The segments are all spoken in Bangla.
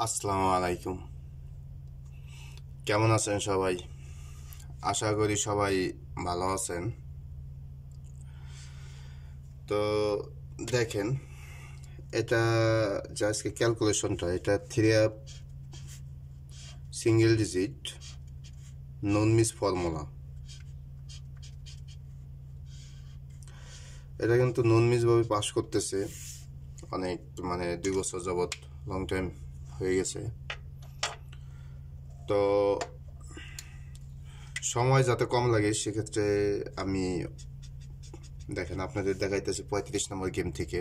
আসসালামু আলাইকুম। কেমন আছেন সবাই? আশা করি সবাই ভালো আছেন। তো দেখেন, এটা যে আজকে ক্যালকুলেশনটা, এটা 3 সিঙ্গেল ডিজিট নন মিস ফর্মুলা। এটা কিন্তু নন মিস ভাবে পাস করতেছে অনেক, 2 বছর যাবৎ, লং টাইম হয়ে গেছে। তো সময় যাতে কম লাগে সেক্ষেত্রে আমি দেখেন আপনাদের দেখাইতেছি 35 নম্বর গেম থেকে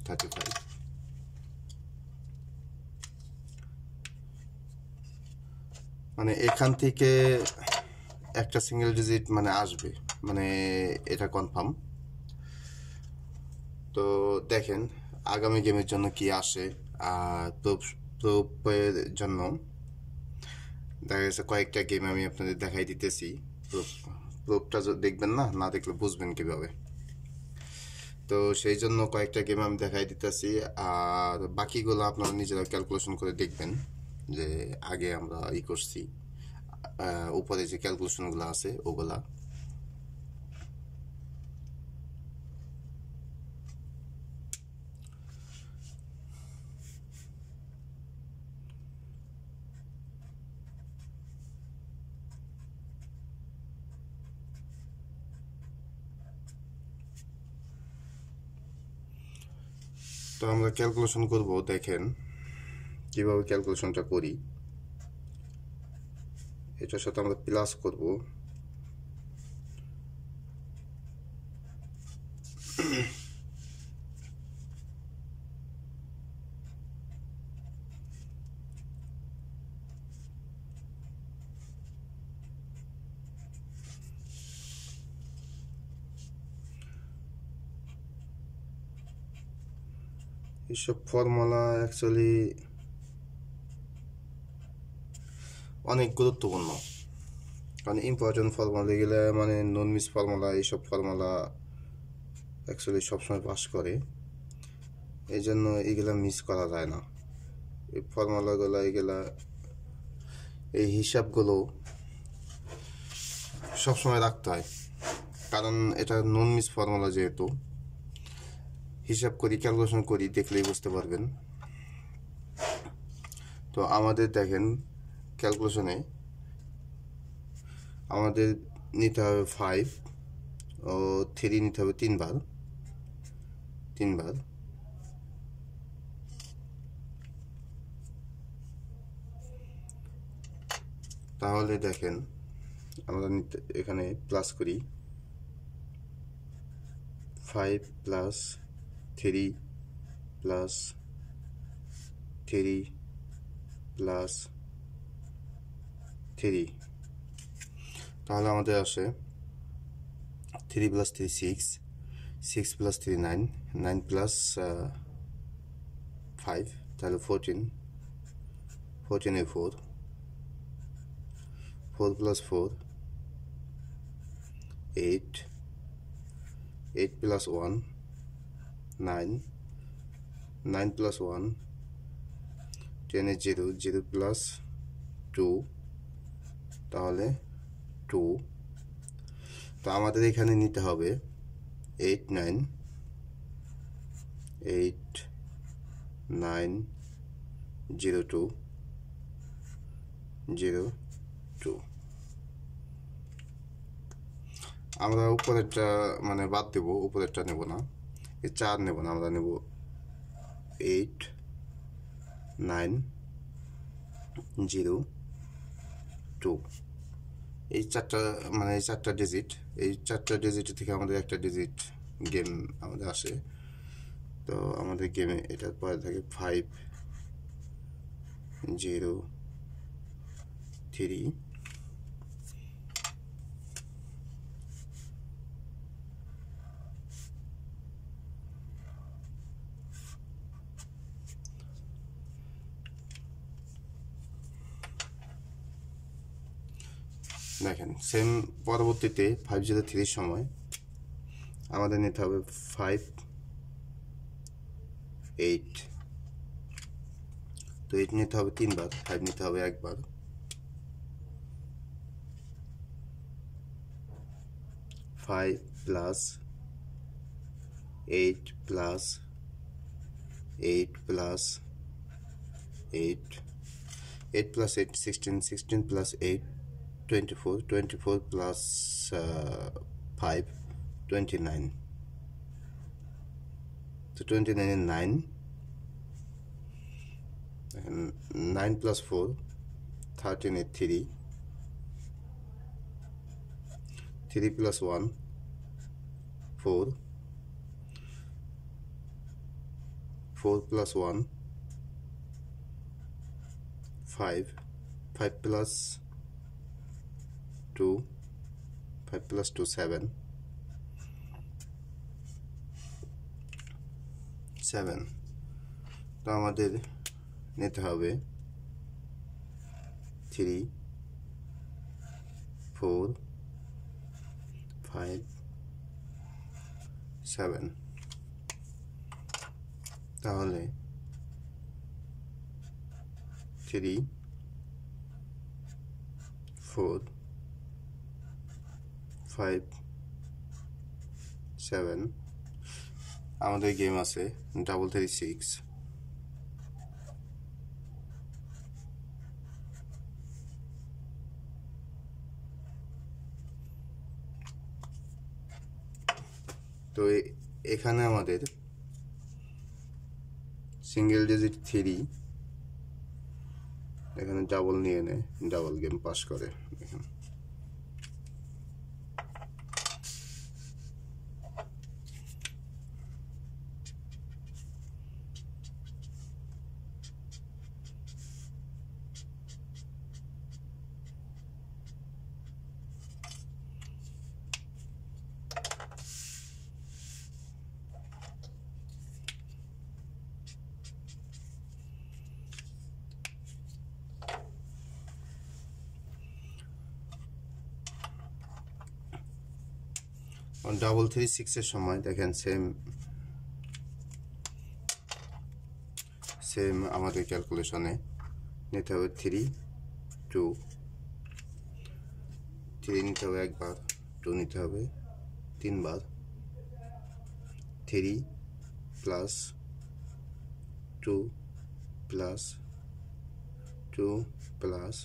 35। এখান থেকে একটা সিঙ্গেল ডিজিট আসবে, এটা কনফার্ম। তো দেখেন আগামী গেমের জন্য কি আসে। আর প্রুফের জন্য দেখা গেছে কয়েকটা গেম আমি আপনাদের দেখাই দিতেছি। প্রুফটা দেখবেন না, না দেখলে বুঝবেন কিভাবে। তো সেই জন্য কয়েকটা গেম আমি দেখাই দিতেছি, আর বাকিগুলো আপনারা নিজেরা ক্যালকুলেশন করে দেখবেন যে আগে আমরা করছি। উপরে যে ক্যালকুলেশনগুলো আছে ওগুলা। তো আমরা ক্যালকুলেশন করব, দেখেন কিভাবে ক্যালকুলেশনটা করি। এটার সাথে আমরা প্লাস করব। এইসব ফর্মুলা অ্যাকচুয়ালি অনেক গুরুত্বপূর্ণ, কারণ ইম্পর্টেন্ট ফর্মুলা এগুলো নন মিস ফর্মুলা। এইসব ফর্মুলা অ্যাকচুয়ালি সবসময় পাস করে, এই জন্য এগুলা মিস করা যায় না। এই ফর্মুলাগুলো, এই হিসাবগুলো সবসময় রাখতে হয়, কারণ এটা নন মিস ফর্মুলা। যেহেতু হিসাব করি, ক্যালকুলেশন করি, দেখলেই বুঝতে পারবেন। তো আমাদের দেখেন ক্যালকুলেশনে আমাদের নিতে হবে 5 ও 3 নিতে হবে 3 বার। তাহলে দেখেন আমরা এখানে প্লাস করি 5 প্লাস 3 প্লাস 3 প্লাস 3, তাহলে আমাদের আসে 3 প্লাস 3 6, 6 প্লাস 3 9, 9 প্লাস 5, তাহলে 14, 14 এ 4, 4 প্লাস 4 8, 8 প্লাস 1 9, 9 প্লাস 1 10 এ 0, 0 প্লাস 2, তাহলে 2। তো আমাদের এখানে নিতে হবে 8 9 8 9 0 2 0 2। আমরা উপরেরটা বাদ দেব, উপরেরটা নেব না, এই 4 নেব না, আমরা নেব 8 9 0 2। এই চারটা ডিজিট, এই 4টা ডিজিট থেকে আমাদের একটা ডিজিট গেম আমাদের আসে। তো আমাদের গেমে এটার পরে থাকে 5 0 3। দেখেন সেম পরবর্তীতে 503 সময় আমাদের নিতে হবে 5 8, তো 8 নিতে হবে 3 বার, 5 নিতে হবে একবার। 5 plus 8 plus 8 plus 8, 8 plus 8 16, 16 plus 8 24, 24 plus 5 29. So 29 and 9, and 9 plus 4 13 and 3, 3 plus 1 4, 4 plus 1 5, 5 plus 2, 5 plus 2 7, 7. তো আমাদের নিতে হবে 3 4 5 7, তাহলে 3 4 5 7, আমাদের গেম আছে 336। তো এখানে আমাদের সিঙ্গেল ডিজিট 3, এখানে ডাবল নিয়ে নেয়, ডাবল গেম পাস করে। এখানে ডাবল 36-এর সময় দেখেন সেম আমাদের ক্যালকুলেশনে নিতে হবে 3 2, 3 নিতে হবে একবার, 2 নিতে হবে 3 বার, 3 প্লাস 2 প্লাস 2 প্লাস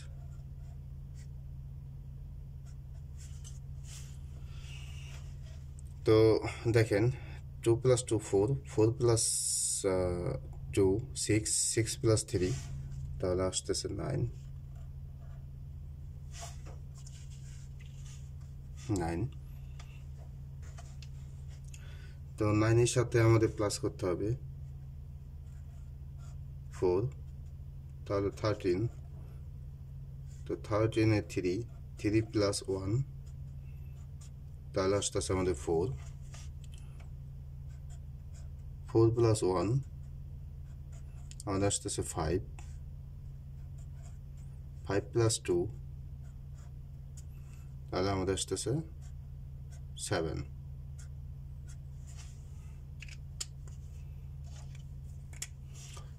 তো দেখেন 2 প্লাস 2 4, 4 প্লাস 2 6, 6 প্লাস 3, তাহলে আসতেছে 9, 9। তো 9-এর সাথে আমাদের প্লাস করতে হবে 4, তাহলে 13। তো 13-এ 3, 3 প্লাস 1, তাহলে আসতেছে আমাদের 4, 4 প্লাস 1 আমাদের আসতেছে 5, 5 প্লাস 2, তাহলে আমাদের আসতেছে 7।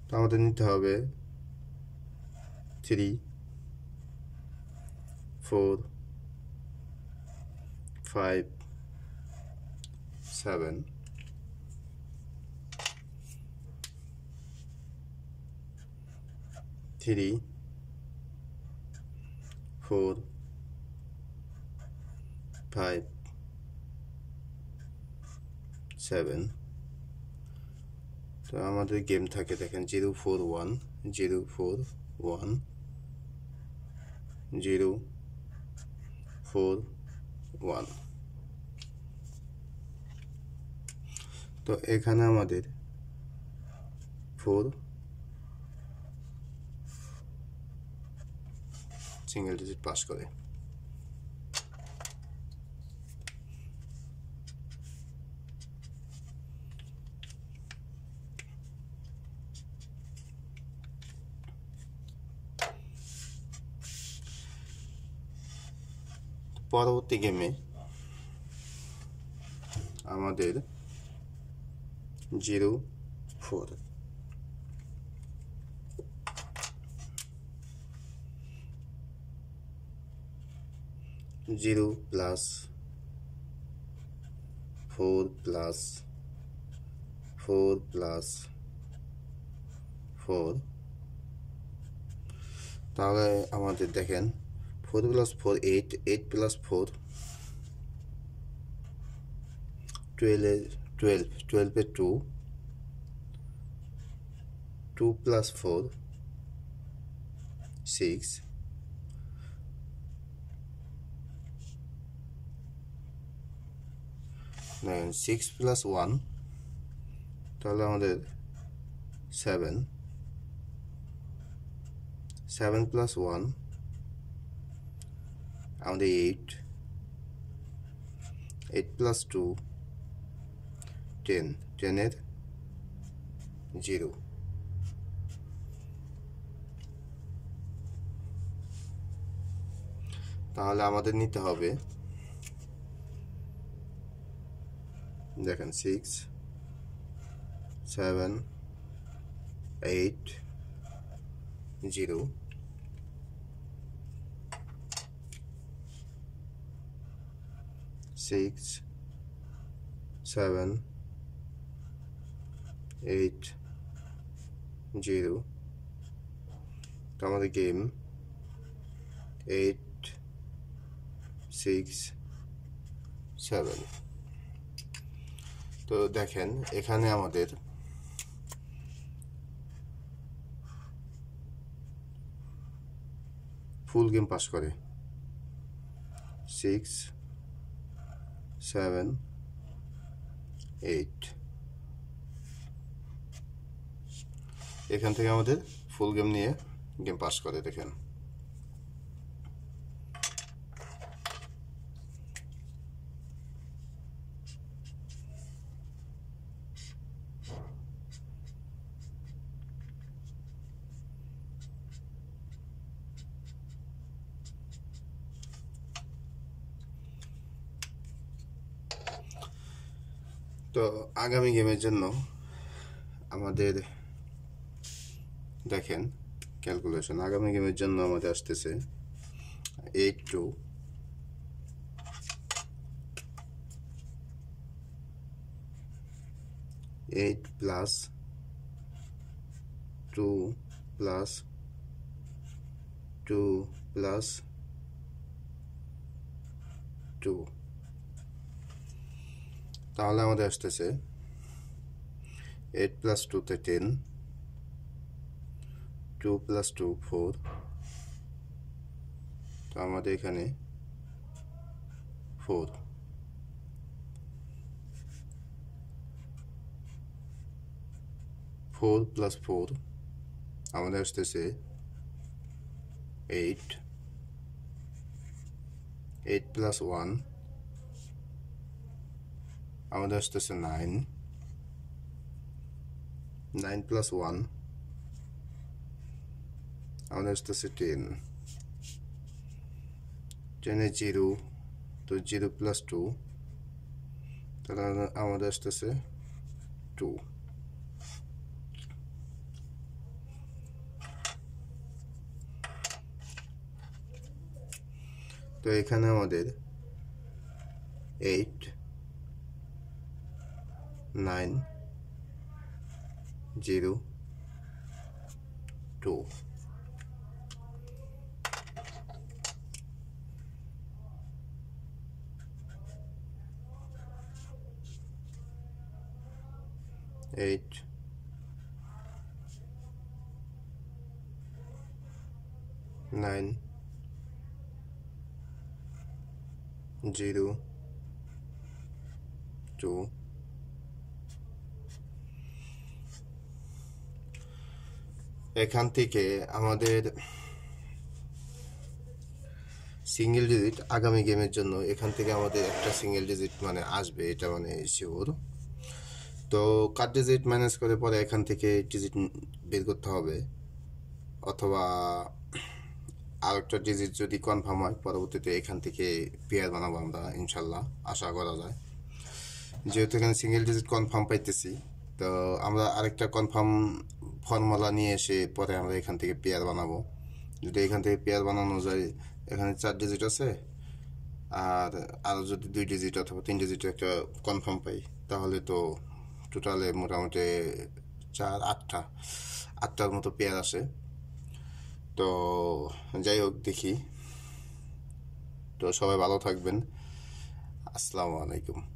তো আমাদের নিতে হবে 3 4 5 7, 3 4 5 7। তো আমাদের গেম থাকে দেখেন 0 4 1, 0 4 1, 0 4 1। তো এখানে আমাদের 4 সিঙ্গেল ডিজিট পাস করে। পরবর্তী গেমে আমাদের 0 4, 0 plus 4 plus 4 plus 4 তাহলে আমাদের দেখেন 4 plus 4 8 8 plus 4 12 12 पे 2 2 plus 4 6 then 6 plus 1 তাহলে আমাদের 7 7 plus 1 আমাদের 8 8 plus 2 10 10 এর 0 তাহলে আমাদের নিতে হবে দেখেন 6 7 8 0 6 7 8 0 তো আমাদের গেম 8 6 7 তো দেখেন এখানে আমাদের ফুল গেম পাস করে 6 7 8 এখান থেকে আমাদের ফুল গেম নিয়ে গেম পাস করে দেখেন তো আগামী গেমের জন্য আমাদের দেখেন ক্যালকুলেশন আগামী গেমের জন্য আমাদের আসতেছে 8 2 8 plus 2 plus 2 plus 2 তাহলে আমাদের আসতেছে 8 plus 2 তে 10 2 plus 2 4 তো আমাদের এখানে 4 4 plus 4 আমাদের আসতেছে 8 8 plus 1 আমাদের আসতেছে 9 9 plus 1 আমাদের আসতেছে 10 10 এ 0 তো 0 plus 2 তাহলে আমাদের আসতেছে 2 তো এখানে আমাদের 8 9 0 2 8 9 0 2 এখান থেকে আমাদের সিঙ্গেল ডিজিট আগামী গেমের জন্য এখান থেকে আমাদের একটা সিঙ্গেল ডিজিট মানে আসবে এটা মানে শিওর তো কার ডিজিট ম্যানেজ করে পরে এখান থেকে ডিজিট বের করতে হবে অথবা আর একটা ডিজিট যদি কনফার্ম হয় পরবর্তীতে এখান থেকে পেয়ার বানাবো আমরা ইনশাল্লাহ আশা করা যায় যেহেতু এখানে সিঙ্গেল ডিজিট কনফার্ম পাইতেছি তো আমরা আরেকটা কনফার্ম ফর্মুলা নিয়ে এসে পরে আমরা এখান থেকে পেয়ার বানাবো যদি এখান থেকে পেয়ার বানানো যায় এখানে 4 ডিজিট আছে আর আরও যদি 2 ডিজিট অথবা 3 ডিজিটের একটা কনফার্ম পাই তাহলে তো টোটালে মোটামুটি 8টার মতো পেয়ার আসে। তো যাই হোক, দেখি। তো সবাই ভালো থাকবেন। আসসালামু আলাইকুম।